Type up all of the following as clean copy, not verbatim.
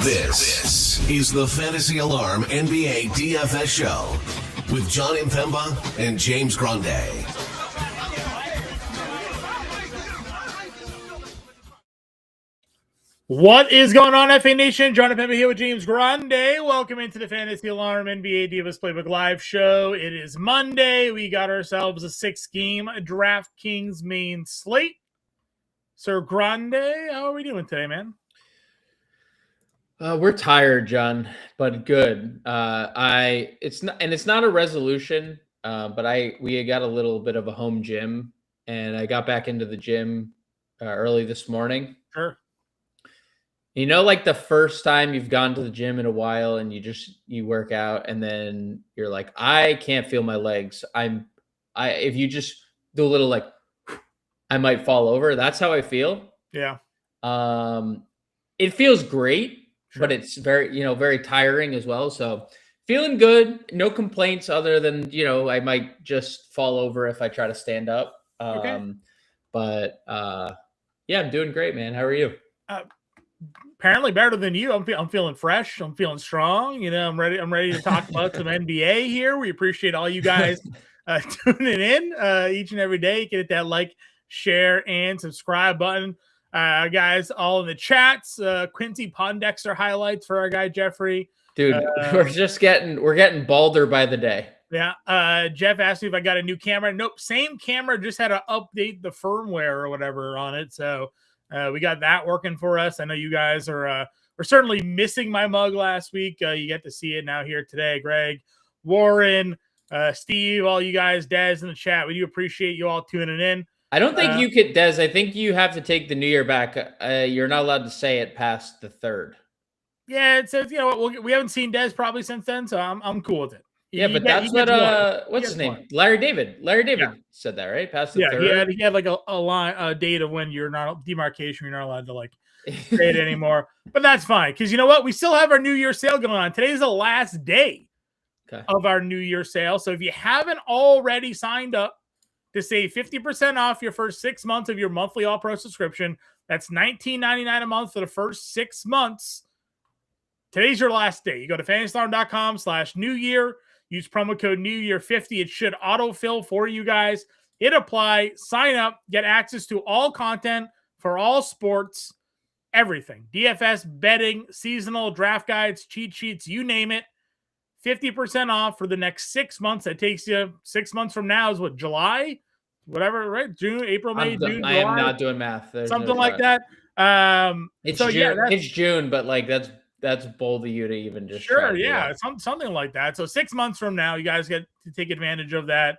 This is the Fantasy Alarm NBA DFS show with John Impemba and James Grande. What is going on, FA Nation? John Impemba here with James Grande. Welcome into the Fantasy Alarm NBA DFS Playbook live show. It is Monday. We got ourselves a 6-game DraftKings main slate. Sir Grande, how are we doing today, man? We're tired, John, but good. It's not a resolution, but we got a little bit of a home gym, and I got back into the gym early this morning. Sure. You know, like the first time you've gone to the gym in a while, and you work out, and then you're like, I can't feel my legs. If you just do a little like, I might fall over. That's how I feel. Yeah. It feels great. Sure. But it's very tiring as well. So feeling good, no complaints other than, I might just fall over if I try to stand up. Okay. But I'm doing great, man. How are you? Apparently better than you. I'm feeling fresh. I'm feeling strong. I'm ready to talk about some NBA here. We appreciate all you guys tuning in each and every day. Get that like, share, and subscribe button. Guys, all in the chats. Quincy Pondexter highlights for our guy Jeffrey. Dude, we're getting balder by the day. Yeah. Jeff asked me if I got a new camera. Nope, same camera, just had to update the firmware or whatever on it. So we got that working for us. I know you guys are certainly missing my mug last week. You get to see it now here today. Greg, Warren, Steve, all you guys, Dez in the chat. We do appreciate you all tuning in. I don't think you could, Des. I think you have to take the New Year back. You're not allowed to say it past the 3rd. Yeah, it says, we haven't seen Des probably since then, so I'm cool with it. That's what's his name? Larry David said that, right? Past the 3rd. He had like a date of when you're not demarcation. You're not allowed to like say it anymore, but that's fine because you know what? We still have our New Year sale going on. Today's the last day of our New Year sale, so if you haven't already signed up to save 50% off your first 6 months of your monthly All-Pro subscription. That's $19.99 a month for the first 6 months. Today's your last day. You go to fantasyalarm.com/New Year. Use promo code NEWYEAR50. It should autofill for you guys. Hit apply. Sign up. Get access to all content for all sports. Everything. DFS, betting, seasonal, draft guides, cheat sheets, you name it. 50% off for the next 6 months. That takes you 6 months from now is what, July? Whatever, right? June, April, May, June, July. I am not doing math. Something like that. It's June. It's June, but like that's bold of you to even just sure, yeah, something like that. So 6 months from now, you guys get to take advantage of that.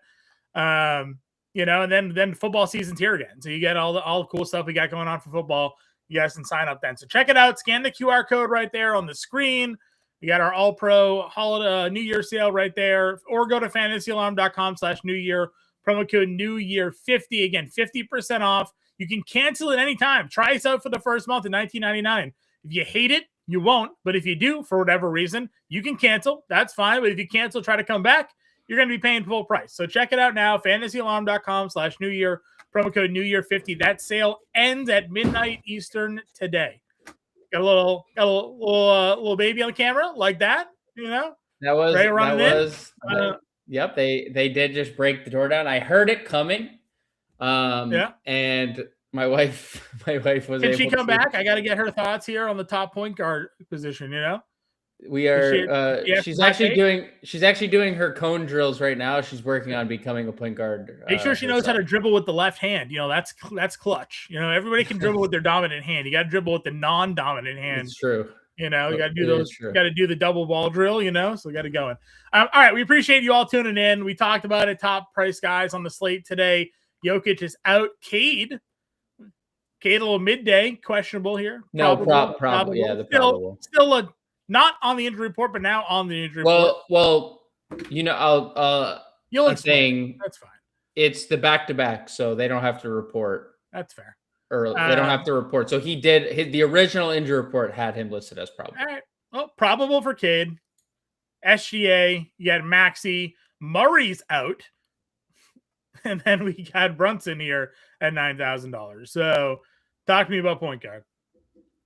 And then football season's here again. So you get all the cool stuff we got going on for football. You guys can sign up then. So check it out. Scan the QR code right there on the screen. We got our All-Pro holiday New Year sale right there, or go to fantasyalarm.com/New Year. Promo code NEWYEAR50. Again, 50% off. You can cancel at any time. Try us out for the first month at $19.99. If you hate it, you won't. But if you do, for whatever reason, you can cancel. That's fine. But if you cancel, try to come back, you're going to be paying full price. So check it out now. fantasyalarm.com/New Year. Promo code NEWYEAR50. That sale ends at midnight Eastern today. Got a little baby on the camera like that, That was. Yep, they did just break the door down. I heard it coming. And my wife was. Can she come back? I got to get her thoughts here on the top point guard position. We are. She's actually doing her cone drills right now. She's working on becoming a point guard. Make sure she knows how to dribble with the left hand. That's clutch. Everybody can dribble with their dominant hand. You got to dribble with the non-dominant hand. It's true. You got to do those. You got to do the double ball drill. So we got to go in. All right, we appreciate you all tuning in. We talked about it. Top price guys on the slate today. Jokic is out. Cade a little midday questionable here. No, probably. Yeah, the probable. Still not on the injury report, but now on the injury report. Well, I'm saying that's fine. It's the back-to-back, so they don't have to report. That's fair. Or they don't have to report. So he did. The original injury report had him listed as probable. All right. Well, probable for Cade. SGA, you got Maxey. Murray's out. And then we got Brunson here at $9,000. So talk to me about point guard.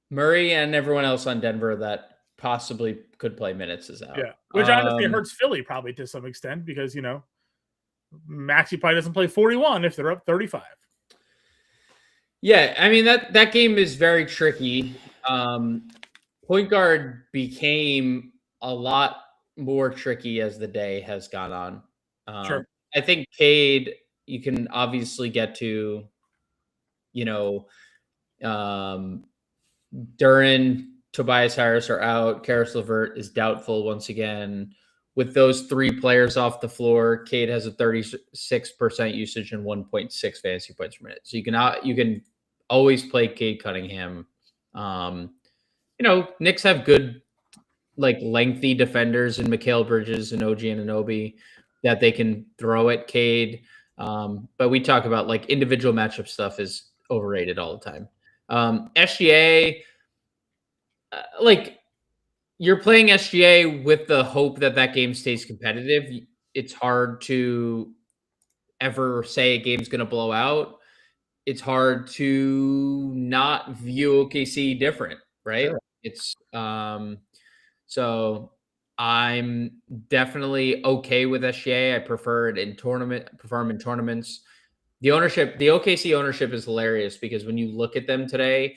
Murray and everyone else on Denver that possibly could play minutes is out. Yeah, which honestly hurts Philly probably to some extent because, Maxey probably doesn't play 41 if they're up 35. Yeah, I mean, that game is very tricky. Point guard became a lot more tricky as the day has gone on. Sure. I think Cade, you can obviously get to, Duran, Tobias Harris are out. Karis LeVert is doubtful once again. With those three players off the floor, Cade has a 36% usage and 1.6 fantasy points per minute. So you can always play Cade Cunningham. Knicks have good, lengthy defenders in Mikal Bridges and OG Anunoby that they can throw at Cade. But we talk about individual matchup stuff is overrated all the time. SGA, you're playing SGA with the hope that game stays competitive. It's hard to ever say a game's going to blow out. It's hard to not view OKC different, right? Sure. It's so I'm definitely okay with SGA. I prefer him in tournaments. The OKC ownership is hilarious because when you look at them today,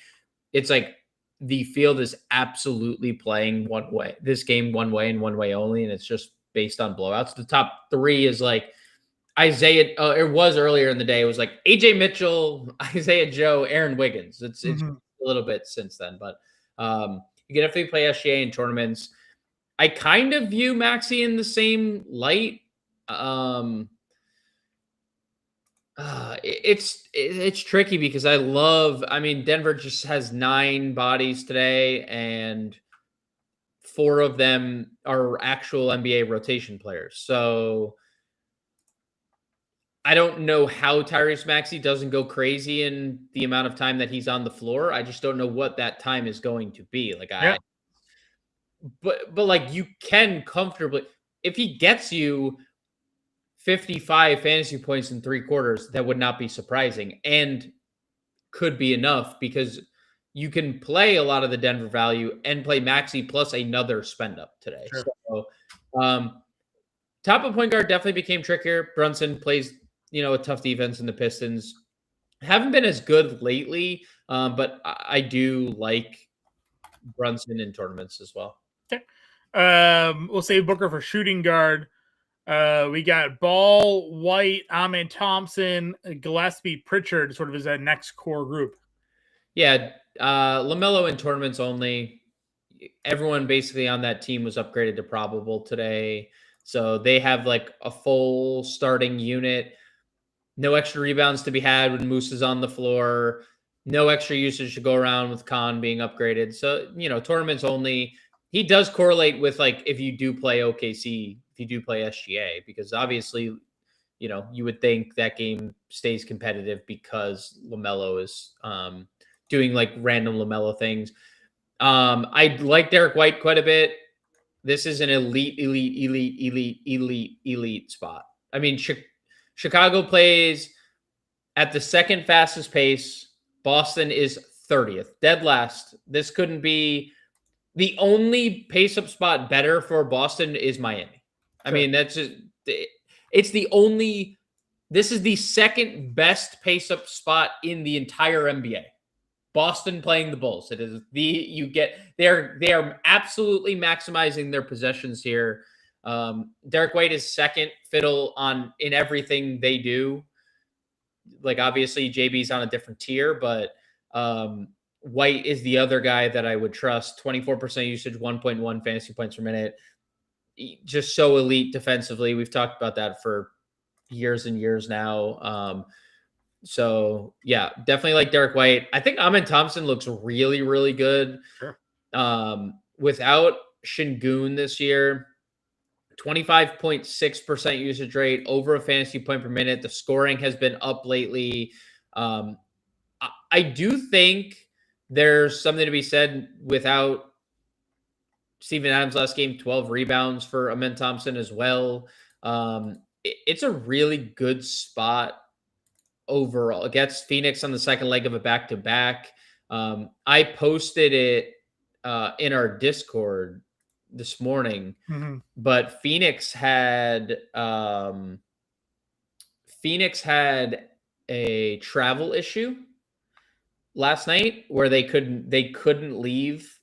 it's like the field is absolutely playing one way. This game one way and one way only, and it's just based on blowouts. The top three is Isaiah. It was earlier in the day. It was AJ Mitchell, Isaiah Joe, Aaron Wiggins. It's a little bit since then, but you can definitely play SGA in tournaments. I kind of view Maxey in the same light. It's tricky because Denver just has 9 bodies today, and 4 of them are actual NBA rotation players. So I don't know how Tyrese Maxey doesn't go crazy in the amount of time that he's on the floor. I just don't know what that time is going to be. But you can comfortably, if he gets you 55 fantasy points in 3 quarters, that would not be surprising and could be enough because you can play a lot of the Denver value and play Maxey plus another spend up today. Sure. So, top of point guard definitely became trickier. Brunson plays, a tough defense in the Pistons. Haven't been as good lately, but I do like Brunson in tournaments as well. Okay. We'll save Booker for shooting guard. We got Ball, White, Amen Thompson, Gillespie, Pritchard sort of as that next core group. Yeah, LaMelo in tournaments only. Everyone basically on that team was upgraded to probable today. So they have a full starting unit. No extra rebounds to be had when Moose is on the floor. No extra usage to go around with Khan being upgraded. So, tournaments only. He does correlate with if you do play OKC, if you do play SGA, because obviously, you would think that game stays competitive because LaMelo is doing random LaMelo things. I like Derek White quite a bit. This is an elite spot. I mean, Chicago plays at the second fastest pace. Boston is 30th, dead last. This couldn't be. The only pace-up spot better for Boston is Miami. Sure. I mean, that's just it's the only. This is the second best pace-up spot in the entire NBA. Boston playing the Bulls. It is they are absolutely maximizing their possessions here. Derek White is second fiddle in everything they do. Obviously JB's on a different tier, but White is the other guy that I would trust. 24% usage, 1.1 fantasy points per minute. Just so elite defensively. We've talked about that for years and years now. So yeah, definitely like Derek White. I think Amen Thompson looks really, really good. Sure. Without Şengün this year, 25.6% usage rate, over a fantasy point per minute. The scoring has been up lately. I do think there's something to be said without Steven Adams last game, 12 rebounds for Amen Thompson as well. It's a really good spot overall. It gets Phoenix on the second leg of a back-to-back. I posted it in our Discord this morning, but Phoenix had a travel issue last night where they couldn't leave,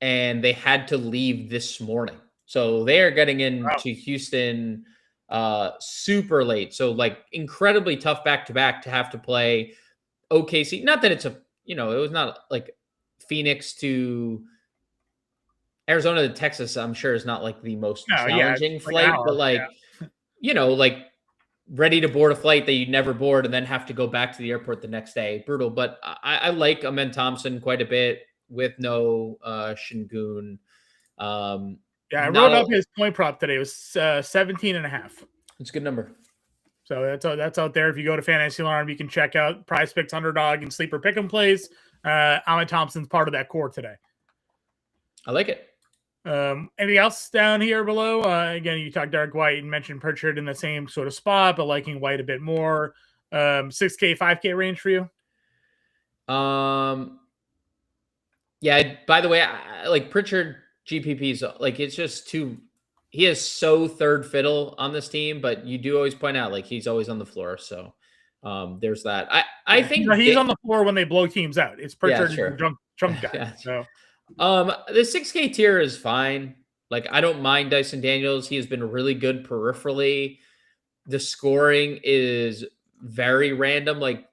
and they had to leave this morning. So they are getting into Houston super late. So like incredibly tough back-to-back to have to play OKC. Not that it's it was not like Phoenix to Arizona to Texas, I'm sure is not like the most challenging flight, but like ready to board a flight that you'd never board and then have to go back to the airport the next day. Brutal. But I like Amen Thompson quite a bit with no Şengün. I wrote up his point prop today. It was 17.5. It's a good number. So that's out there. If you go to Fantasy Alarm, you can check out Prize Picks, Underdog, and Sleeper Pick'em plays. Amen Thompson's part of that core today. I like it. Anything else down here below? Again, you talked Derek White and mentioned Pritchard in the same sort of spot, but liking White a bit more. 6K, 5K range for you? Yeah, by the way, I like Pritchard GPPs. Like, it's just he is so third fiddle on this team, but you do always point out, like, he's always on the floor. So there's that. I think he's on the floor when they blow teams out. It's Pritchard, drunk guy. Yeah. So the 6K tier is fine. Like, I don't mind Dyson Daniels. He has been really good peripherally. The scoring is very random. Like,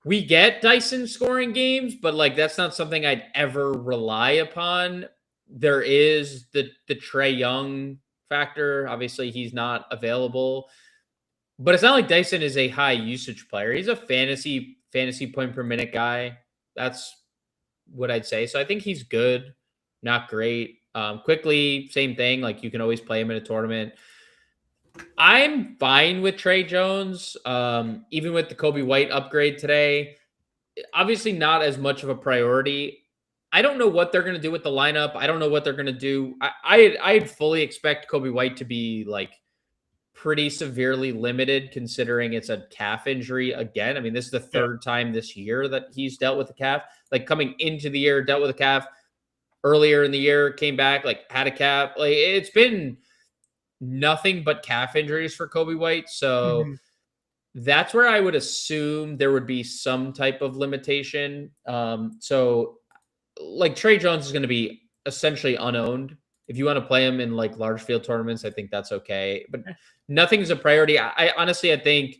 we get Dyson scoring games, but like that's not something I'd ever rely upon. There is the Trae Young factor. Obviously, he's not available, but it's not like Dyson is a high usage player. He's a fantasy point per minute guy. That's what I'd say. So I think he's good, not great. Quickly, same thing. Like, you can always play him in a tournament. I'm fine with Trey Jones, even with the Kobe White upgrade today. Obviously not as much of a priority. I don't know what they're going to do with the lineup. I don't know what they're going to do. I'd fully expect Kobe White to be like pretty severely limited, considering it's a calf injury again. I mean, this is the third time this year that he's dealt with a calf. Like, coming into the year, dealt with a calf. Earlier in the year, came back, like, had a calf. Like, it's been nothing but calf injuries for Kobe White. So that's where I would assume there would be some type of limitation. So like Trey Jones is going to be essentially unowned. If you want to play him in like large field tournaments, I think that's okay, but nothing's a priority. I honestly, I think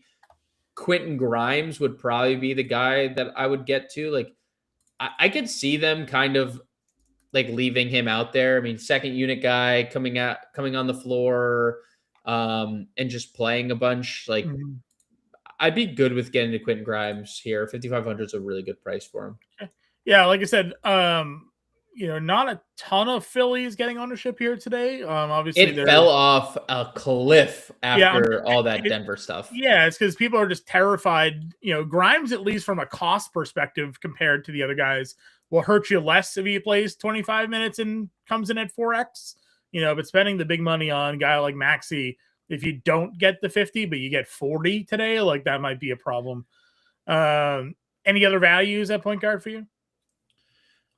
Quentin Grimes would probably be the guy that I would get to. Like, I could see them kind of like leaving him out there. I mean, second unit guy coming on the floor, and just playing a bunch. Like, I'd be good with getting to Quentin Grimes here. 5,500 is a really good price for him. Yeah, like I said, not a ton of Phillies getting ownership here today. Obviously, it fell off a cliff after all that Denver stuff. Yeah, it's because people are just terrified. Grimes, at least from a cost perspective, compared to the other guys, will hurt you less if he plays 25 minutes and comes in at 4x. But spending the big money on a guy like Maxey, if you don't get the 50, but you get 40 today, like, that might be a problem. Any other values at point guard for you?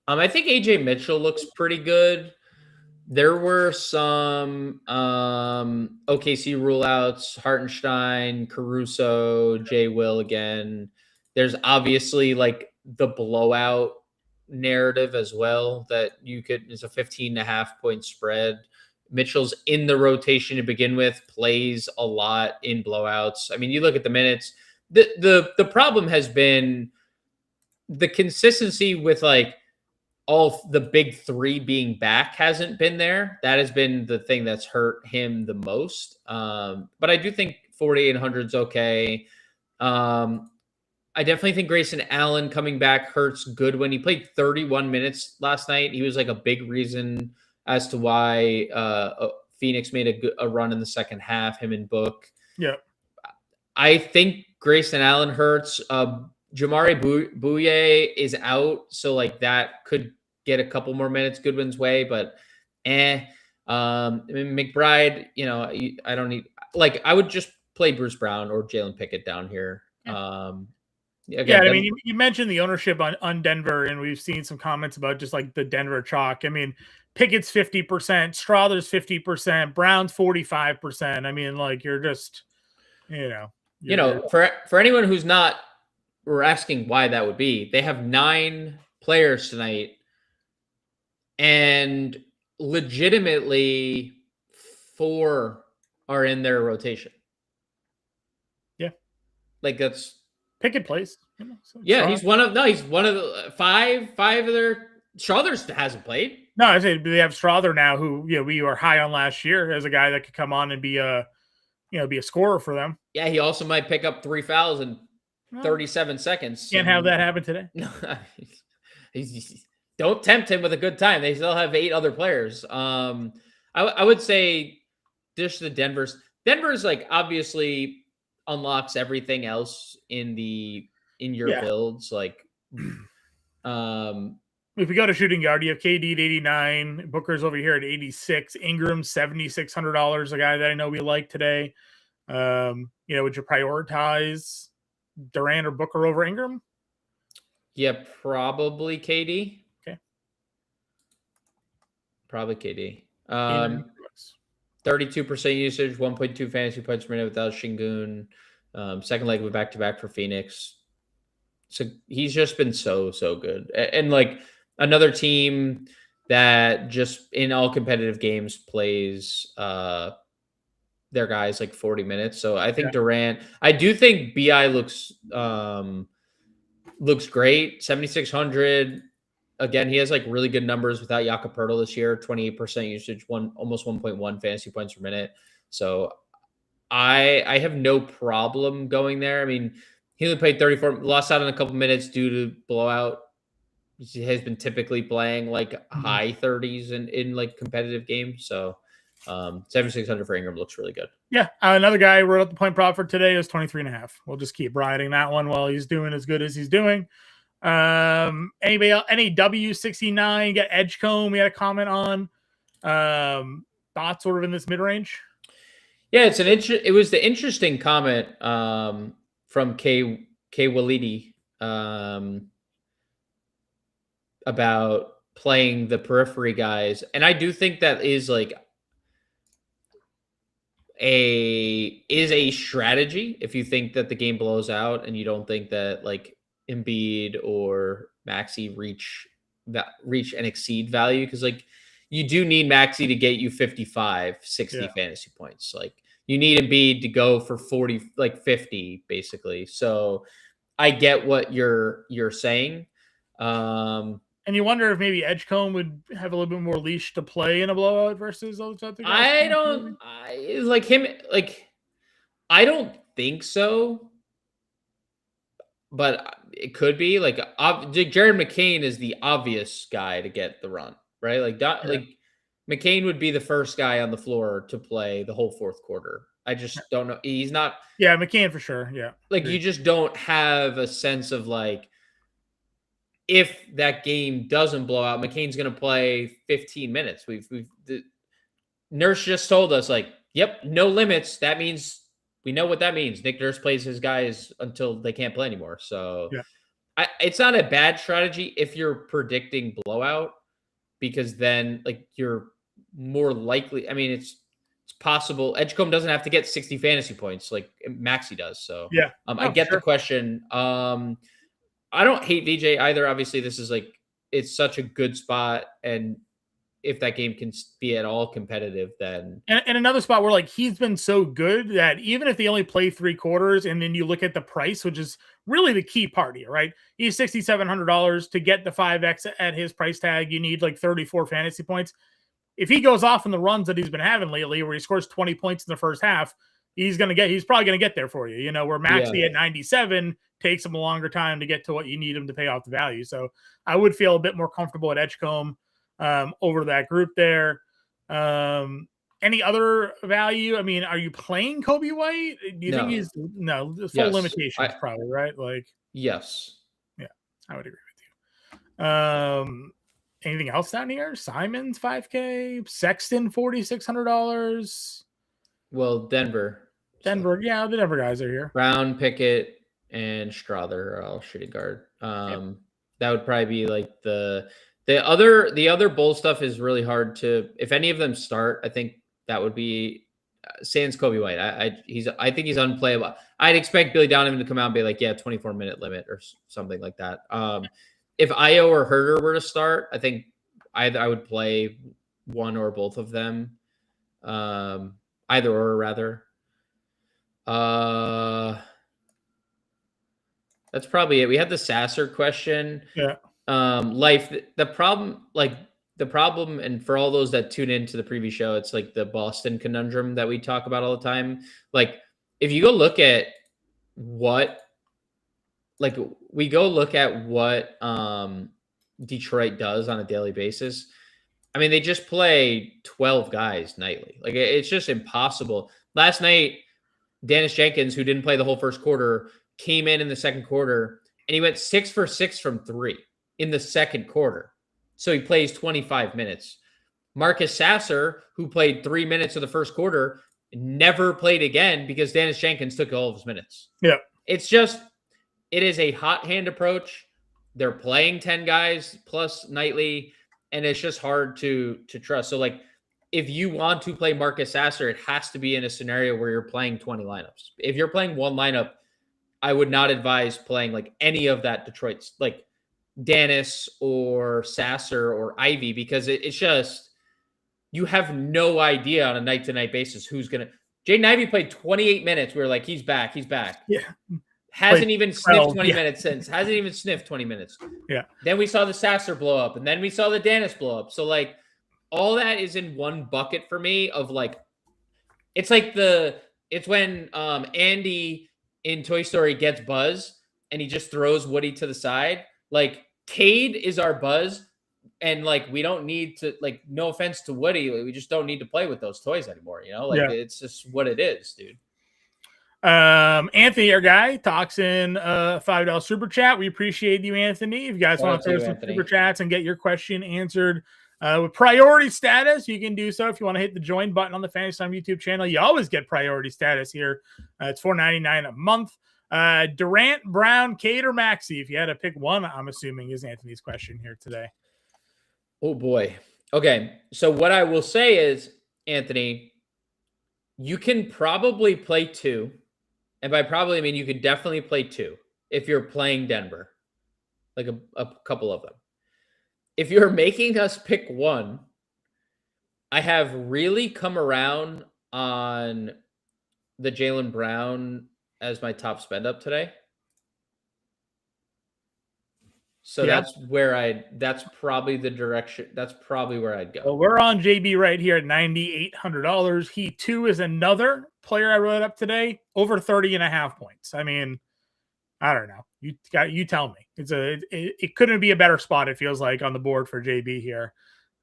I think AJ Mitchell looks pretty good. There were some OKC ruleouts: Hartenstein, Caruso, Jay Will again. There's obviously like the blowout narrative as well that it's a 15.5 point spread. Mitchell's in the rotation to begin with, plays a lot in blowouts. I mean, you look at the minutes. The problem has been the consistency with like all the big three being back hasn't been there. That has been the thing that's hurt him the most. But I do think 4,800 is okay. I definitely think Grayson Allen coming back hurts good. When he played 31 minutes last night, he was like a big reason as to why Phoenix made a run in the second half, him and Book. Yeah. I think Grayson Allen hurts. Jamari Bouye is out, so like that could get a couple more minutes Goodwin's way, but I mean, McBride, I don't need, like, I would just play Bruce Brown or Jalen Pickett down here. Again, I mean, you mentioned the ownership on Denver, and we've seen some comments about just like the Denver chalk. I mean, Pickett's 50%, Strother's 50%, Brown's 45%. I mean, like you're just, for anyone who's not, we're asking why that would be. They have 9 players tonight, and legitimately 4 are in their rotation. Yeah, like that's Pickett plays. He's one of the 5 of their. Struthers hasn't played. No, I say they have Strother now, who we were high on last year as a guy that could come on and be a scorer for them. Yeah, he also might pick up 3 fouls in 37 seconds. Can't have that happen today. No, don't tempt him with a good time. They still have 8 other players. I would say just the Denver's like obviously unlocks everything else in your builds. Like, if we go to shooting guard, you have KD at 89, Booker's over here at 86, Ingram $7,600, a guy that I know we like today. Would you prioritize Durant or Booker over Ingram? Yeah, probably KD. Okay. Probably KD. 32% usage, 1.2 fantasy points per minute without Şengün. Second leg of a back-to-back for Phoenix. So he's just been so good. And like another team that just in all competitive games plays their guys like 40 minutes. So I think Durant, I do think BI looks great. 7,600. Again, he has like really good numbers without Jakob Poeltl this year. 28% usage, almost 1.1 fantasy points per minute. So I have no problem going there. I mean, he only played 34, lost out in a couple minutes due to blowout. He has been typically playing like high 30s in like competitive games. So 7,600 for Ingram looks really good. Yeah. Another guy wrote up the point prop for today is 23.5. We'll just keep riding that one while he's doing as good as he's doing. Anybody else? Any W69? Get Edgecombe. We had a comment on thoughts sort of in this mid range. Yeah, it was the interesting comment from K Walidi about playing the periphery guys, and I do think that is like a strategy if you think that the game blows out and you don't think that like Embiid or Maxey reach and exceed value, because like you do need Maxey to get you 55, 60 fantasy points. Like you need Embiid to go for 40, like 50 basically. So I get what you're saying. And you wonder if maybe Edgecombe would have a little bit more leash to play in a blowout versus those other guys. I don't think so. But it could be like Jared McCain is the obvious guy to get the run, right? Like McCain would be the first guy on the floor to play the whole fourth quarter. I just don't know. He's not. Yeah, McCain for sure. Yeah. Like you just don't have a sense of like, if that game doesn't blow out, McCain's going to play 15 minutes. The Nurse just told us like, yep, no limits. That means we know what that means. Nick Nurse plays his guys until they can't play anymore. So it's not a bad strategy if you're predicting blowout, because then like you're more likely. I mean, it's possible. Edgecombe doesn't have to get 60 fantasy points like Maxey does. So I get the question. I don't hate VJ either. Obviously, this is like, it's such a good spot. And if that game can be at all competitive, then. And another spot where like he's been so good that even if they only play 3 quarters and then you look at the price, which is really the key part here, right? He's $6,700 to get the 5X at his price tag. You need like 34 fantasy points. If he goes off in the runs that he's been having lately, where he scores 20 points in the first half, he's probably going to get there for you, where Maxey at 97 takes him a longer time to get to what you need him to pay off the value. So I would feel a bit more comfortable at Edgecombe over that group there. Any other value? I mean, are you playing Kobe White? Do you think he's full limitations probably, right? Like, yes. Yeah, I would agree with you. Anything else down here? Simons 5K, Sexton $4,600. Well, Denver. Yeah, the Denver guys are here. Brown, Pickett, and Strother are all shooting guard. That would probably be like the other bull stuff is really hard to, if any of them start, I think that would be sans Kobe White. I think he's unplayable. I'd expect Billy Donovan to come out and be like, 24-minute limit or something like that. If Io or Herter were to start, I think I would play one or both of them. Either or, rather. That's probably it. We had the Sasser question. Yeah. The problem, and for all those that tune into the previous show, it's like the Boston conundrum that we talk about all the time. Like, if you go look at what Detroit does on a daily basis, I mean, they just play 12 guys nightly. Like, it's just impossible. Last night, Dennis Jenkins, who didn't play the whole first quarter, came in the second quarter, and he went 6 for 6 from 3 in the second quarter. So he plays 25 minutes. Marcus Sasser, who played 3 minutes of the first quarter, never played again because Dennis Jenkins took all of his minutes. Yeah. It is a hot hand approach. They're playing 10 guys plus nightly, and it's just hard to trust. So, like, if you want to play Marcus Sasser, it has to be in a scenario where you're playing 20 lineups. If you're playing one lineup, I would not advise playing like any of that Detroit's, like Dennis or Sasser or Ivy, because it's just, you have no idea on a night-to-night basis who's going to. Jaden Ivey played 28 minutes. We were like, he's back. Yeah. Hasn't even sniffed 20 minutes since. Hasn't even sniffed 20 minutes. Yeah. Then we saw the Sasser blow up, and then we saw the Dennis blow up. So, like, all that is in one bucket for me of, like, it's when Andy in Toy Story gets Buzz and he just throws Woody to the side. Like, Cade is our Buzz, and, like, we don't need to, like, no offense to Woody, we just don't need to play with those toys anymore, you know? Like, It's just what it is, dude. Anthony, our guy, talks in $5 super chat. We appreciate you, Anthony. If you guys want to throw some super chats and get your question answered with priority status, you can do so. If you want to hit the join button on the Fantasy Time YouTube channel, you always get priority status here. It's $4.99 a month. Durant, Brown, Cade, or Maxey? If you had to pick one, I'm assuming is Anthony's question here today. Oh boy. Okay. So what I will say is, Anthony, you can probably play two. And by probably, I mean, you could definitely play two if you're playing Denver, like a couple of them. If you're making us pick one, I have really come around on the Jaylen Brown as my top spend up today. So that's probably the direction. That's probably where I'd go. Well, we're on JB right here at $9,800. He too is another player I wrote up today, over 30.5 points. I mean, I don't know. You tell me. It couldn't be a better spot, it feels like, on the board for JB here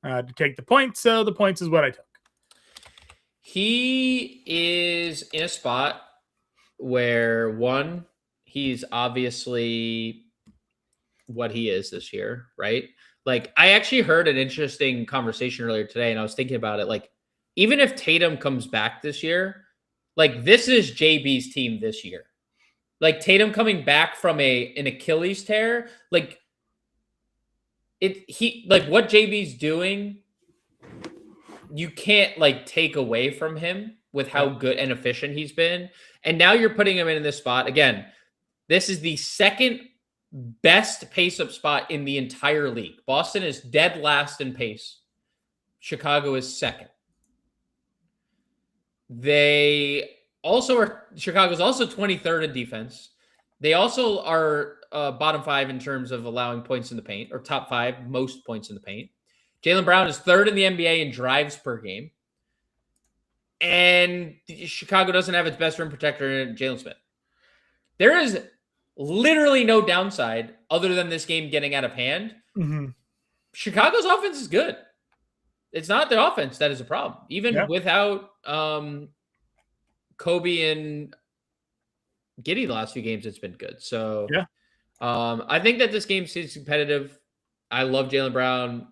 to take the points. So the points is what I took. He is in a spot where, one, he's obviously what he is this year, right? Like, I actually heard an interesting conversation earlier today, and I was thinking about it. Like, even if Tatum comes back this year, like, this is JB's team this year. Like, Tatum coming back from an Achilles tear, like, what JB's doing, you can't, like, take away from him with how good and efficient he's been. And now you're putting him in this spot. Again, this is the second best pace-up spot in the entire league. Boston is dead last in pace. Chicago is second. Chicago's also 23rd in defense. They also are bottom 5 in terms of allowing points in the paint, or top 5 most points in the paint. Jaylen Brown is 3rd in the NBA in drives per game. And Chicago doesn't have its best rim protector in Jalen Smith. There is literally no downside other than this game getting out of hand. Mm-hmm. Chicago's offense is good. It's not the offense that is a problem. Even without Kobe and Giddey the last few games, it's been good. So I think that this game seems competitive. I love Jaylen Brown.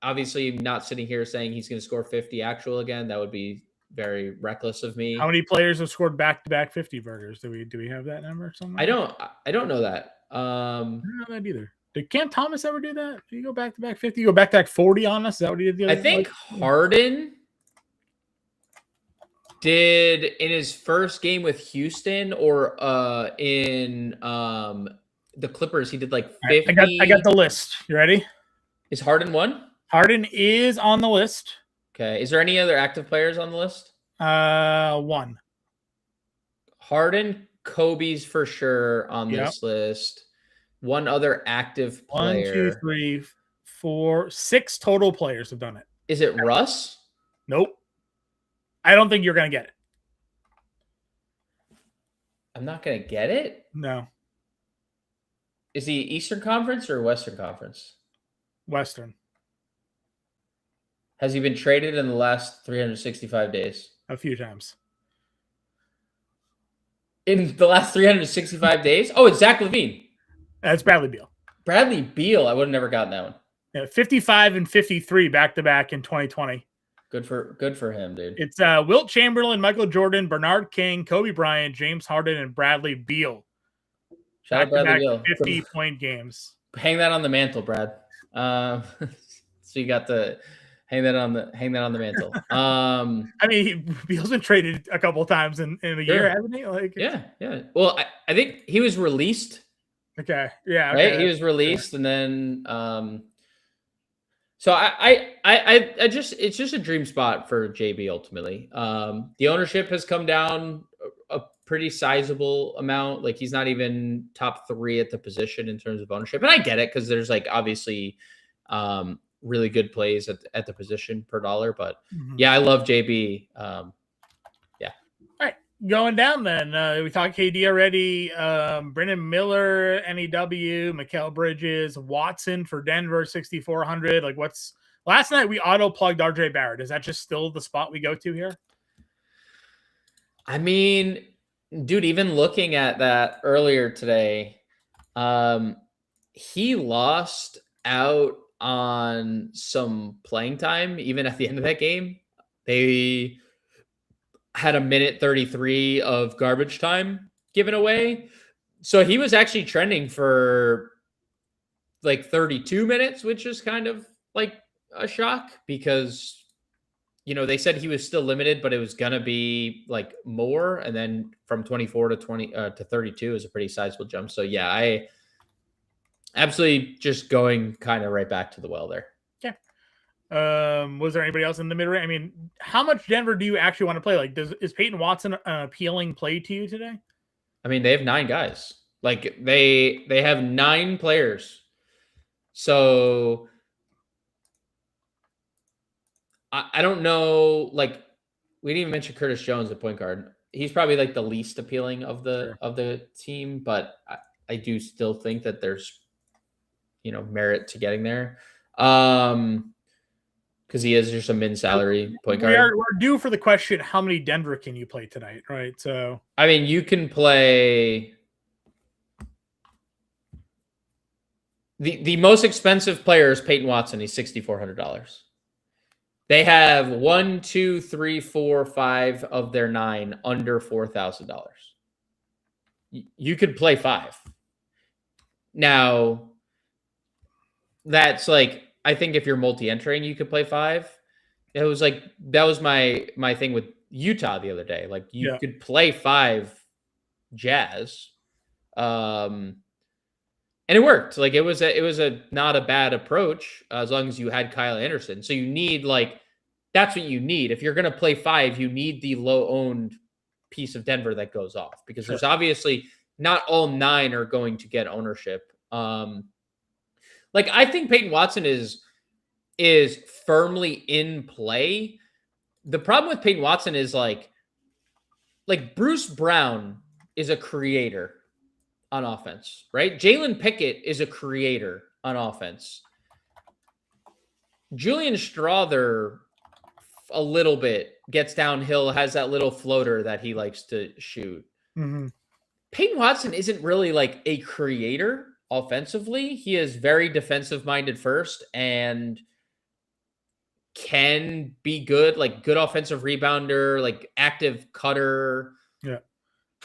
Obviously, not sitting here saying he's going to score 50 actual again. That would be very reckless of me. How many players have scored back-to-back 50 burgers? Do we have that number somewhere? I don't know that. I don't know that either. Did Cam Thomas ever do that? Did you go back-to-back 50? You go back-to-back 40 on us? Is that what he did the other I think Harden did in his first game with Houston or in the Clippers. He did like 50. I got the list. You ready? Is Harden one? Harden is on the list. Okay. Is there any other active players on the list? One. Harden, Kobe's for sure on this list. One other active player. 1, 2, 3, 4, 6 total players have done it. Is it Russ? Nope. I don't think you're going to get it. I'm not going to get it? No. Is he Eastern Conference or Western Conference? Western. Has he been traded in the last 365 days? A few times. In the last 365 days? Oh, it's Zach LaVine. That's Bradley Beal. Bradley Beal. I would have never gotten that one. Yeah, 55 and 53 back-to-back in 2020. Good for him, dude. It's Wilt Chamberlain, Michael Jordan, Bernard King, Kobe Bryant, James Harden, and Bradley Beal. Shout out Bradley Beal. 50-point games. Hang that on the mantle, Brad. So you got to hang that on the mantle. I mean, Beal's been traded a couple of times in a year, hasn't he? Like, yeah. Well, I think he was released. Okay. Yeah. Okay. Right. He was released, and then so I just it's just a dream spot for JB ultimately. The ownership has come down a pretty sizable amount. Like he's not even top 3 at the position in terms of ownership, and I get it because there's like obviously really good plays at the position per dollar. But yeah, I love JB. Going down then, we talked KD already. Brendan Miller, NEW, Mikal Bridges, Watson for Denver, 6,400. Like, last night we auto plugged RJ Barrett. Is that just still the spot we go to here? I mean, dude, even looking at that earlier today, he lost out on some playing time even at the end of that game. They had a minute 33 of garbage time given away. So he was actually trending for like 32 minutes, which is kind of like a shock because, you know, they said he was still limited, but it was going to be like more. And then from 24 to 20 to 32 is a pretty sizable jump. So yeah, I absolutely just going kind of right back to the well there. Was there anybody else in the mid range? I mean, how much Denver do you actually want to play? Like, is Peyton Watson an appealing play to you today? I mean, they have 9 guys. Like they have 9 players. So I don't know. Like we didn't even mention Curtis Jones at point guard. He's probably like the least appealing of the team, but I do still think that there's, you know, merit to getting there. Because he is just a min salary point guard. We're due for the question: how many Denver can you play tonight? Right. So I mean, you can play the most expensive player is Peyton Watson. He's $6,400. They have 1, 2, 3, 4, 5 of their 9 under $4,000. You could play 5. Now, that's like. I think if you're multi-entering, you could play 5. It was like that was my thing with Utah the other day. Like you could play 5 Jazz, and it worked. Like it was a not a bad approach as long as you had Kyle Anderson. So you need that's what you need if you're going to play 5. You need the low-owned piece of Denver that goes off because there's obviously not all 9 are going to get ownership. Like I think Peyton Watson is firmly in play. The problem with Peyton Watson is like Bruce Brown is a creator on offense, right? Jalen Pickett is a creator on offense. Julian Strother a little bit gets downhill, has that little floater that he likes to shoot. Mm-hmm. Peyton Watson isn't really like a creator. Offensively, he is very defensive minded first and can be good, like good offensive rebounder, like active cutter. Yeah.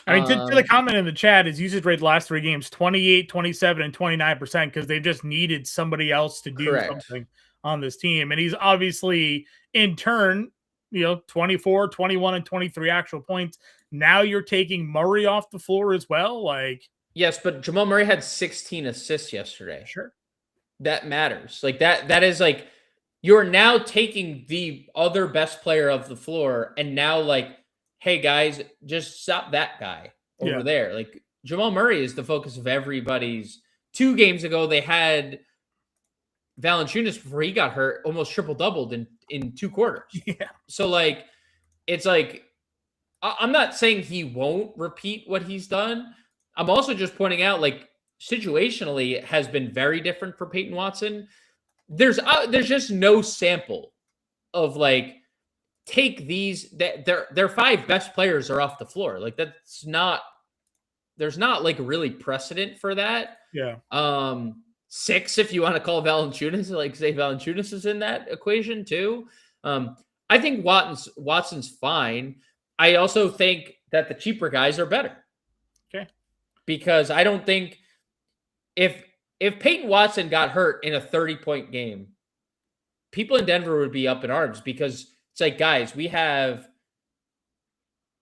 I mean, to the comment in the chat, his usage rate the last 3 games, 28, 27, and 29%, because they just needed somebody else to do something on this team. And he's obviously, in turn, 24, 21, and 23 actual points. Now you're taking Murray off the floor as well. Like, yes, but Jamal Murray had 16 assists yesterday. Sure. That matters. Like that is like, you're now taking the other best player of the floor and now like, hey guys, just stop that guy over there. Like Jamal Murray is the focus of everybody's. 2 games ago, they had Valanciunas before he got hurt, almost triple-doubled in 2 quarters. Yeah. So like, it's like, I'm not saying he won't repeat what he's done. I'm also just pointing out, like, situationally, it has been very different for Peyton Watson. There's just no sample of like, take these, that their 5 best players are off the floor. Like there's not like really precedent for that. Yeah. 6, if you want to call Valanciunas, like say Valanciunas is in that equation too. I think Watson's fine. I also think that the cheaper guys are better. Okay. Because I don't think if Peyton Watson got hurt in a 30-point game, people in Denver would be up in arms because it's like, guys, we have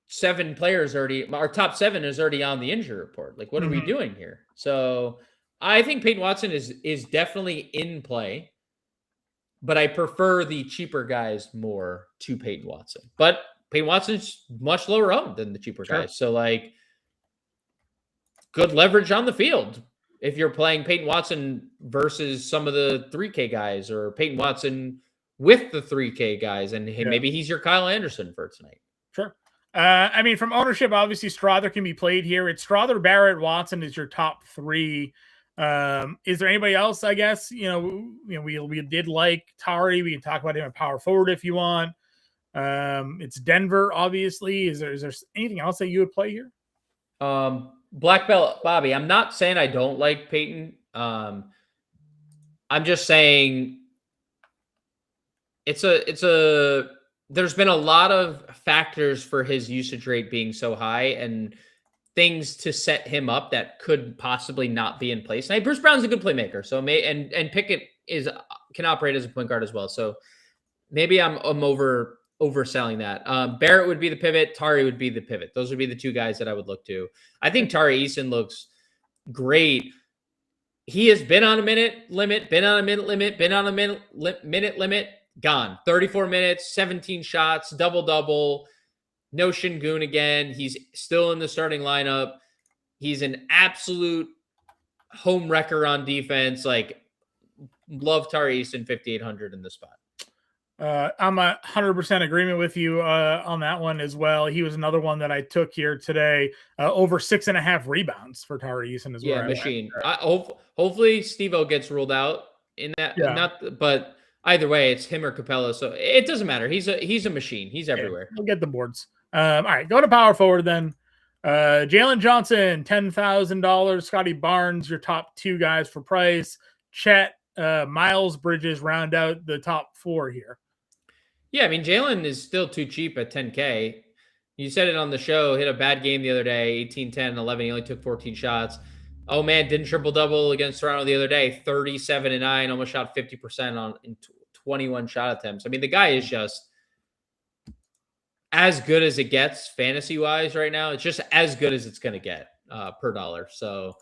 7 players already. Our top 7 is already on the injury report. Like, what are we doing here? So I think Peyton Watson is definitely in play, but I prefer the cheaper guys more to Peyton Watson. But Peyton Watson's much lower owned than the cheaper guys. So like, good leverage on the field if you're playing Peyton Watson versus some of the 3K guys, or Peyton Watson with the 3K guys, and maybe he's your Kyle Anderson for tonight. Sure. I mean, from ownership, obviously Strother can be played here. It's Strother, Barrett, Watson is your top 3. Is there anybody else? I guess we did like Tari. We can talk about him at power forward if you want. It's Denver, obviously. Is there anything else that you would play here? Black belt Bobby. I'm not saying I don't like Peyton. I'm just saying there's been a lot of factors for his usage rate being so high and things to set him up that could possibly not be in place. Now, Bruce Brown's a good playmaker, so and Pickett can operate as a point guard as well. So maybe I'm overselling that. Barrett would be the pivot. Tari would be the pivot. Those would be the 2 guys that I would look to. I think Tari Eason looks great. He has been on a minute limit, been on a minute limit, been on a minute limit, gone. 34 minutes, 17 shots, double-double. No Şengün again. He's still in the starting lineup. He's an absolute home wrecker on defense. Like, love Tari Eason 5,800 in this spot. I'm 100% agreement with you on that one as well. He was another one that I took here today. Over 6.5 rebounds for Tari Eason as well. Yeah, machine. Hopefully Steve-O gets ruled out in that. Yeah. But either way, it's him or Capella, so it doesn't matter. He's a machine. He's everywhere. He'll get the boards. All right, go to power forward then. Jalen Johnson, $10,000. Scotty Barnes, your top 2 guys for price. Chet, Miles Bridges round out the top 4 here. Yeah, I mean, Jalen is still too cheap at 10K. You said it on the show, hit a bad game the other day, 18, 10, 11. He only took 14 shots. Oh, man, didn't triple-double against Toronto the other day, 37-9, almost shot 50% in 21 shot attempts. I mean, the guy is just as good as it gets fantasy-wise right now. It's just as good as it's going to get per dollar. So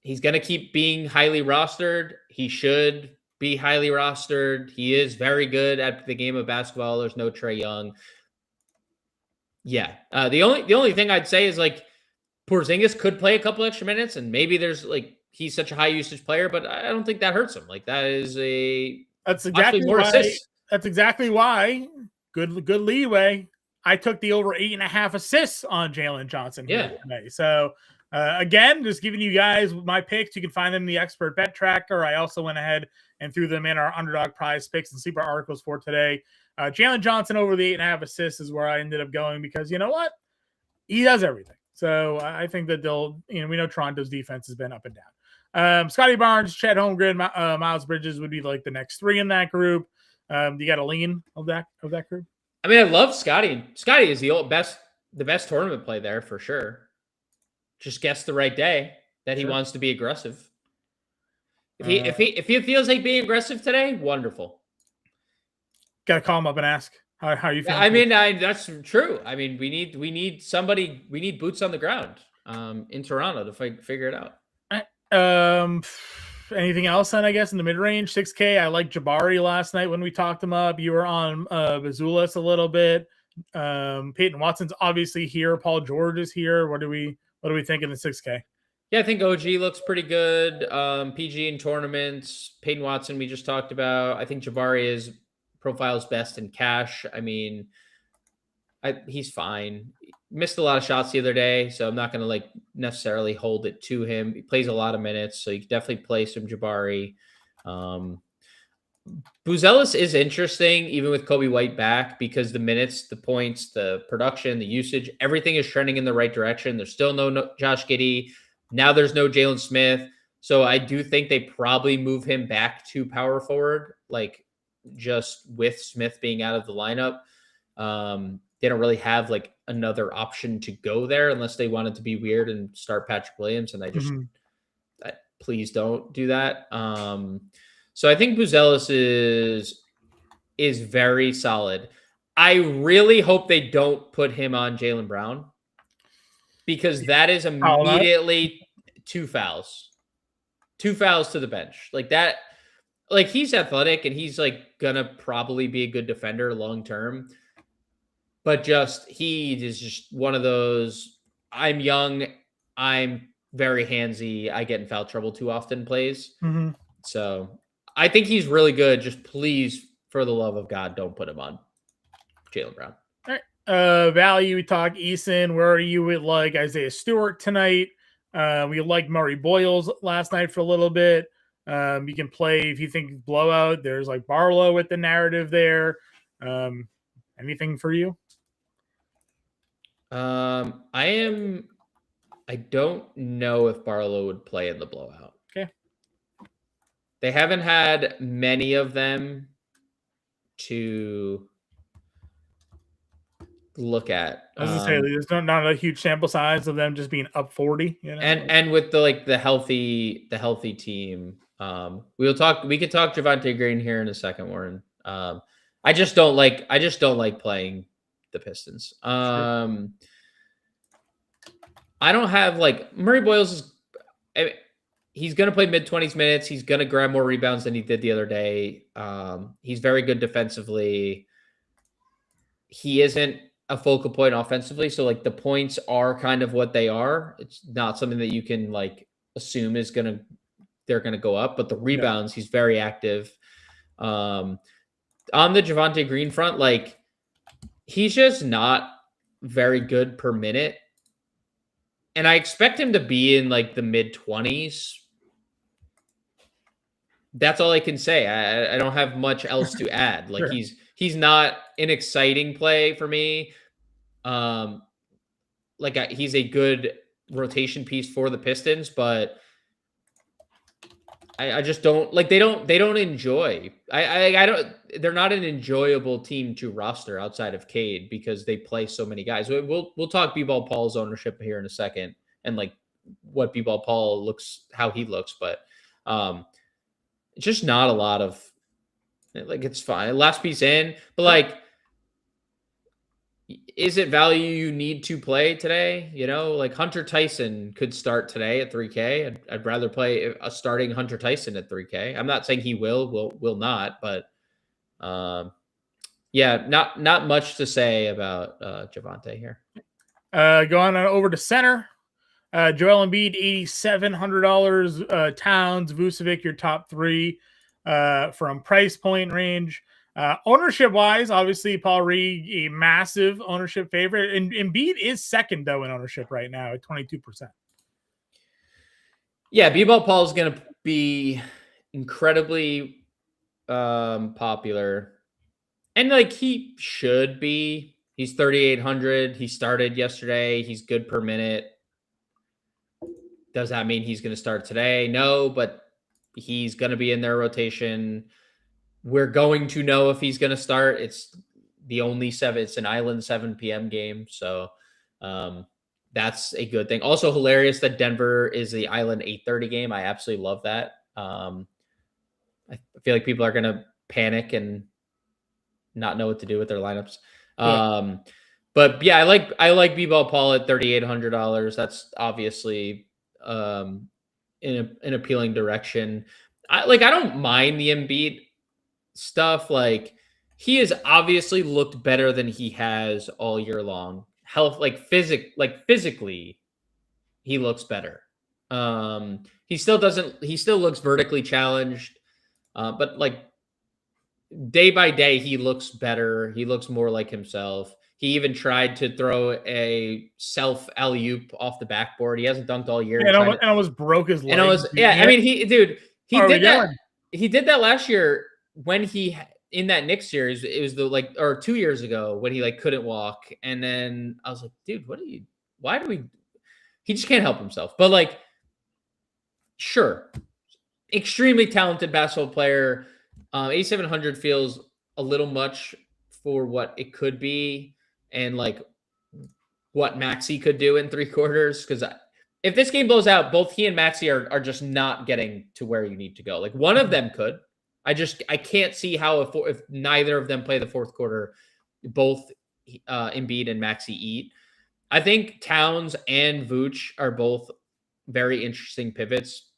he's going to keep being highly rostered. He should be highly rostered. He is very good at the game of basketball. There's no Trae Young. Yeah. The only thing I'd say is like Porzingis could play a couple extra minutes, and maybe there's like he's such a high usage player, but I don't think that hurts him. Like that's exactly more assists. That's exactly why. Good leeway. I took the over 8.5 assists on Jalen Johnson here today. So again, just giving you guys my picks. You can find them in the Expert Bet Tracker. I also went ahead and threw them in our Underdog Prize picks and sleeper articles for today. Jalen Johnson over the 8.5 assists is where I ended up going because you know what? He does everything. So I think that we know Toronto's defense has been up and down. Scotty Barnes, Chet Holmgren, Miles Bridges would be like the next 3 in that group. You got a lean of that group? I mean, I love Scotty. Scotty is the best tournament play there for sure. Just guess the right day that he wants to be aggressive. If he feels like being aggressive today, wonderful. Gotta call him up and ask how you feel. I mean, that's true. I mean, we need somebody. We need boots on the ground in Toronto to figure it out. Anything else then, I guess, in the mid-range? 6K. I like Jabari last night when we talked him up. You were on Bazulis a little bit. Peyton Watson's obviously here. Paul George is here. What do we think in the 6K? Yeah, I think OG looks pretty good. PG in tournaments. Peyton Watson we just talked about. I think Jabari profiles best in cash. I mean, he's fine. Missed a lot of shots the other day, so I'm not going to like necessarily hold it to him. He plays a lot of minutes, so you can definitely play some Jabari. Buzelis is interesting, even with Kobe White back, because the minutes, the points, the production, the usage, everything is trending in the right direction. There's still no Josh Giddey. Now there's no Jalen Smith. So I do think they probably move him back to power forward, like just with Smith being out of the lineup. They don't really have like another option to go there unless they wanted to be weird and start Patrick Williams. And I just, please don't do that. So I think Buzelis is very solid. I really hope they don't put him on Jaylen Brown because that is immediately 2 fouls. 2 fouls to the bench. Like that, like he's athletic and he's like gonna probably be a good defender long term. But he is just one of those, I'm young, I'm very handsy, I get in foul trouble too often plays. So I think he's really good. Just please, for the love of God, don't put him on Jaylen Brown. All right. Value, we talk Eason. Where are you with like Isaiah Stewart tonight? We liked Murray Boyles last night for a little bit. You can play if you think blowout. There's like Barlow with the narrative there. Anything for you? I don't know if Barlow would play in the blowout. Okay. They haven't had many of them to look at. I was gonna say there's not a huge sample size of them just being up 40. You know? And with the healthy team, we could talk Javonte Green here in a second, Warren. I just don't like playing the Pistons. Sure. I don't have like Murray Boyles he's going to play mid-20s minutes. He's going to grab more rebounds than he did the other day. He's very good defensively. He isn't a focal point offensively. So like the points are kind of what they are. It's not something that you can like assume they're going to go up, but the rebounds, he's very active. On the Javonte Green front, like he's just not very good per minute. And I expect him to be in like the mid-20s. That's all I can say. I don't have much else to add. Like sure. He's not an exciting play for me. He's a good rotation piece for the Pistons, but I just don't like they don't enjoy. They're not an enjoyable team to roster outside of Cade because they play so many guys. We'll talk B-Ball Paul's ownership here in a second and like what B-Ball Paul how he looks, but it's just not a lot of like it's fine. Last piece in, but like is it value you need to play today? You know, like Hunter Tyson could start today at 3K. I'd rather play a starting Hunter Tyson at 3K. I'm not saying he will not, but not much to say about Javonte here. Going on over to center. Joel Embiid, $8,700. Towns, Vucevic, your top 3 from price point range. Ownership wise, obviously Paul Reed, a massive ownership favorite, and Embiid is second though in ownership right now at 22%. Yeah, B-Ball Paul is going to be incredibly popular, and like he should be. He's 3,800. He started yesterday. He's good per minute. Does that mean he's going to start today? No, but he's going to be in their rotation. We're going to know if he's going to start. It's an island 7 p.m. game. So that's a good thing. Also hilarious that Denver is the island 8:30 game. I absolutely love that. I feel like people are going to panic and not know what to do with their lineups. Yeah. But yeah, I like B-Ball Paul at $3,800. That's obviously in an appealing direction. I don't mind the Embiid stuff. Like, he has obviously looked better than he has all year long. Physically, he looks better. He still looks vertically challenged. But like, day by day, he looks better. He looks more like himself. He even tried to throw a self alley-oop off the backboard. He hasn't dunked all year. And I almost broke his leg. I mean, he did that. He did that last year when he in that Knicks series. It was 2 years ago when he couldn't walk. And then I was like, dude, he just can't help himself. But sure, extremely talented basketball player. 8,700 feels a little much for what it could be and what Maxey could do in 3 quarters. Because if this game blows out, both he and Maxey are just not getting to where you need to go. One of them could. I can't see how if neither of them play the fourth quarter, both Embiid and Maxey eat. I think Towns and Vooch are both very interesting pivots.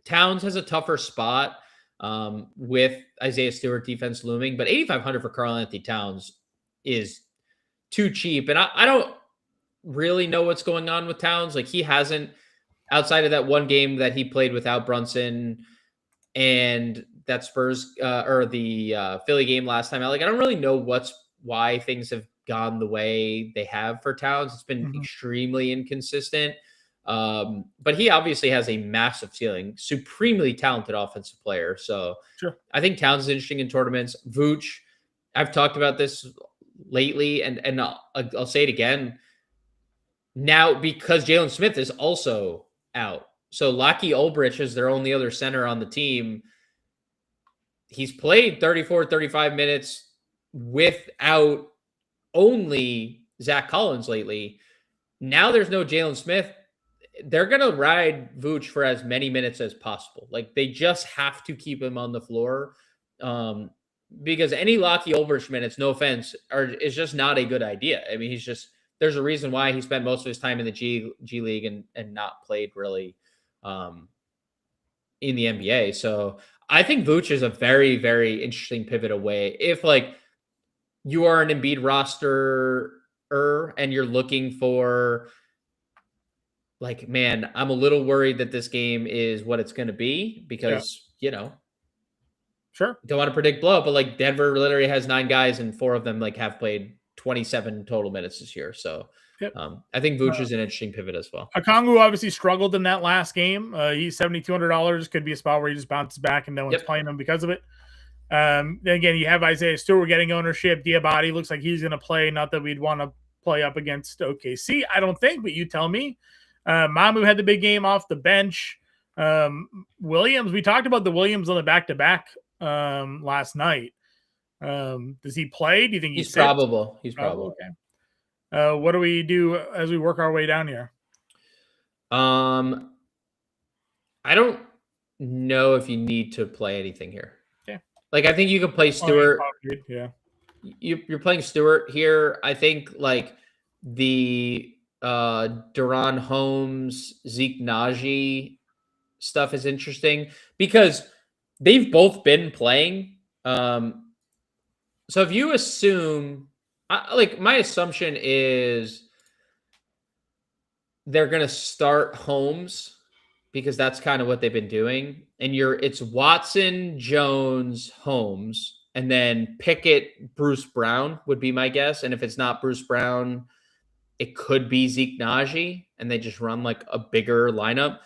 Towns has a tougher spot with Isaiah Stewart defense looming, but 8,500 for Karl-Anthony Towns is too cheap. And I don't really know what's going on with Towns. He hasn't, outside of that one game that he played without Brunson and that Spurs or the Philly game last time. I don't really know why things have gone the way they have for Towns. It's been extremely inconsistent. But he obviously has a massive ceiling, supremely talented offensive player. So sure. I think Towns is interesting in tournaments. Vooch, I've talked about this lately, and I'll say it again now because Jalen Smith is also out. So Lockie Ulbrich is their only other center on the team. He's played 34, 35 minutes without only Zach Collins lately. Now there's no Jalen Smith. They're going to ride Vooch for as many minutes as possible. They just have to keep him on the floor because any Lockie Ulbrich minutes, no offense, is just not a good idea. I mean, there's a reason why he spent most of his time in the G League and not played really in the NBA. So I think Vooch is a very, very interesting pivot away. If you are an Embiid roster and you're looking for man, I'm a little worried that this game is what it's going to be because, sure, don't want to predict blow up, but Denver literally has 9 guys and 4 of them have played 27 total minutes this year. So I think Vooch is an interesting pivot as well. Okongwu obviously struggled in that last game. He's $7,200. Could be a spot where he just bounces back and no one's playing him because of it. Then again, you have Isaiah Stewart getting ownership. Diabate looks like he's going to play. Not that we'd want to play up against OKC, I don't think, but you tell me. Mamu had the big game off the bench. Williams, we talked about the Williams on the back-to-back last night. Does he play? Do you think he's probable? He's probable. Okay. What do we do as we work our way down here? I don't know if you need to play anything here. Okay. I think you could play Stewart. Yeah. You're playing Stewart here. I think the Duran Holmes, Zeke Naji stuff is interesting because they've both been playing. So if you assume, my assumption is they're going to start Holmes because that's kind of what they've been doing. And it's Watson, Jones, Holmes, and then Pickett, Bruce Brown would be my guess. And if it's not Bruce Brown, it could be Zeke Naji, and they just run a bigger lineup.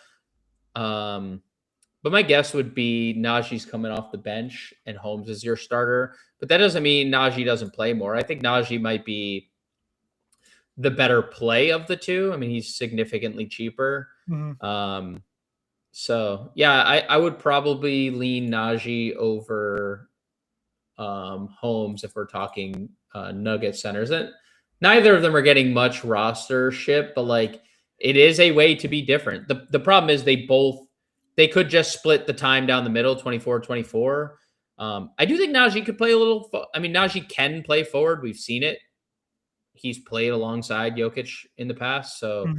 But my guess would be Naji's coming off the bench and Holmes is your starter. But that doesn't mean Naji doesn't play more. I think Naji might be the better play of the two. I mean, he's significantly cheaper. Mm-hmm. So yeah, I would probably lean Najee over Holmes if we're talking Nugget centers. And neither of them are getting much rostership, but like it is a way to be different. The problem is they could just split the time down the middle, 24-24. I do think Najee could play a little. I mean, Najee can play forward. We've seen it. He's played alongside Jokic in the past. So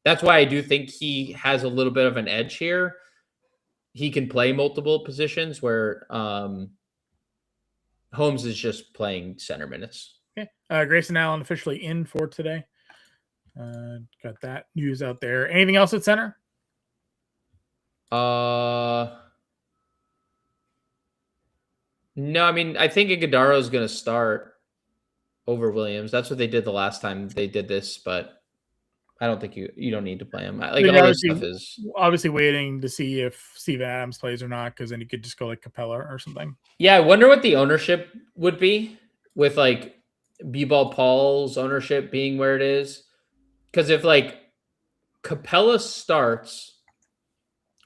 that's why I do think he has a little bit of an edge here. He can play multiple positions where Holmes is just playing center minutes. Okay. Grayson Allen officially in for today. Got that news out there. Anything else at center? No, I mean, I think Iguodala is going to start over Williams. That's what they did the last time they did this, but I don't think you don't need to play him. Like all this stuff is obviously waiting to see if Steven Adams plays or not, because then you could just go like Capella or something. Yeah, I wonder what the ownership would be with like B-Ball Paul's ownership being where it is. Because if like Capella starts,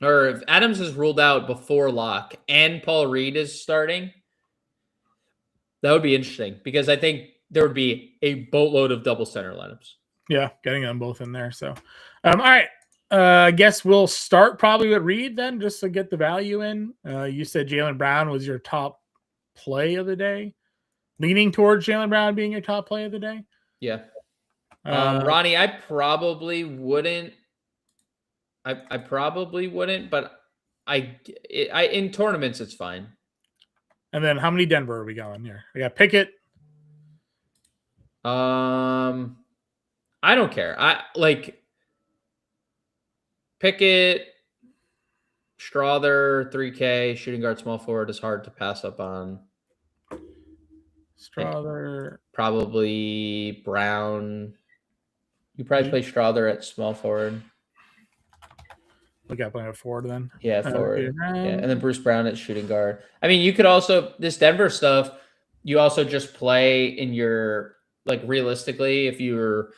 or if Adams is ruled out before lock and Paul Reed is starting, that would be interesting because I think there would be a boatload of double center lineups. Yeah, getting them both in there. So, all right. I guess we'll start probably with Reed then, just to get the value in. You said Jaylen Brown was your top play of the day. Leaning towards Jaylen Brown being your top play of the day? Yeah. Ronnie, I probably wouldn't. I probably wouldn't, but I in tournaments it's fine. And then how many Denver are we going here? We got Pickett. I don't care. I like Pickett, Strother, 3K, shooting guard, small forward is hard to pass up on. Strother. Probably Brown. You probably play Strother at small forward. Look at playing a forward then. Yeah, forward. Yeah, and then Bruce Brown at shooting guard. I mean, you could also, this Denver stuff, you also just play in your, like realistically, if you're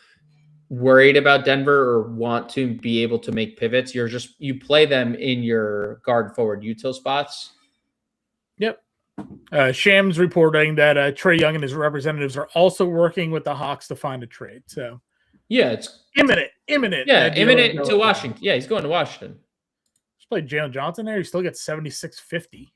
worried about Denver or want to be able to make pivots, you play them in your guard forward util spots. Yep. Shams reporting that Trae Young and his representatives are also working with the Hawks to find a trade. So yeah, it's imminent. Yeah, imminent to Washington. Yeah, he's going to Washington. Just play Jalen Johnson there. He still gets 76.50.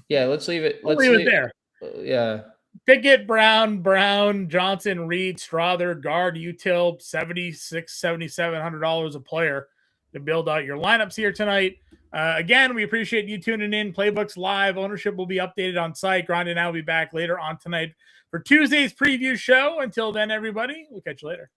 Yeah, let's leave it. Let's leave it there. Yeah. Pickett, Brown, Johnson, Reed, Strother, guard, util, $7,700 a player to build out your lineups here tonight. Again, we appreciate you tuning in. Playbooks live ownership will be updated on site. Grinding Out will be back later on tonight for Tuesday's preview show. Until then, everybody, we'll catch you later.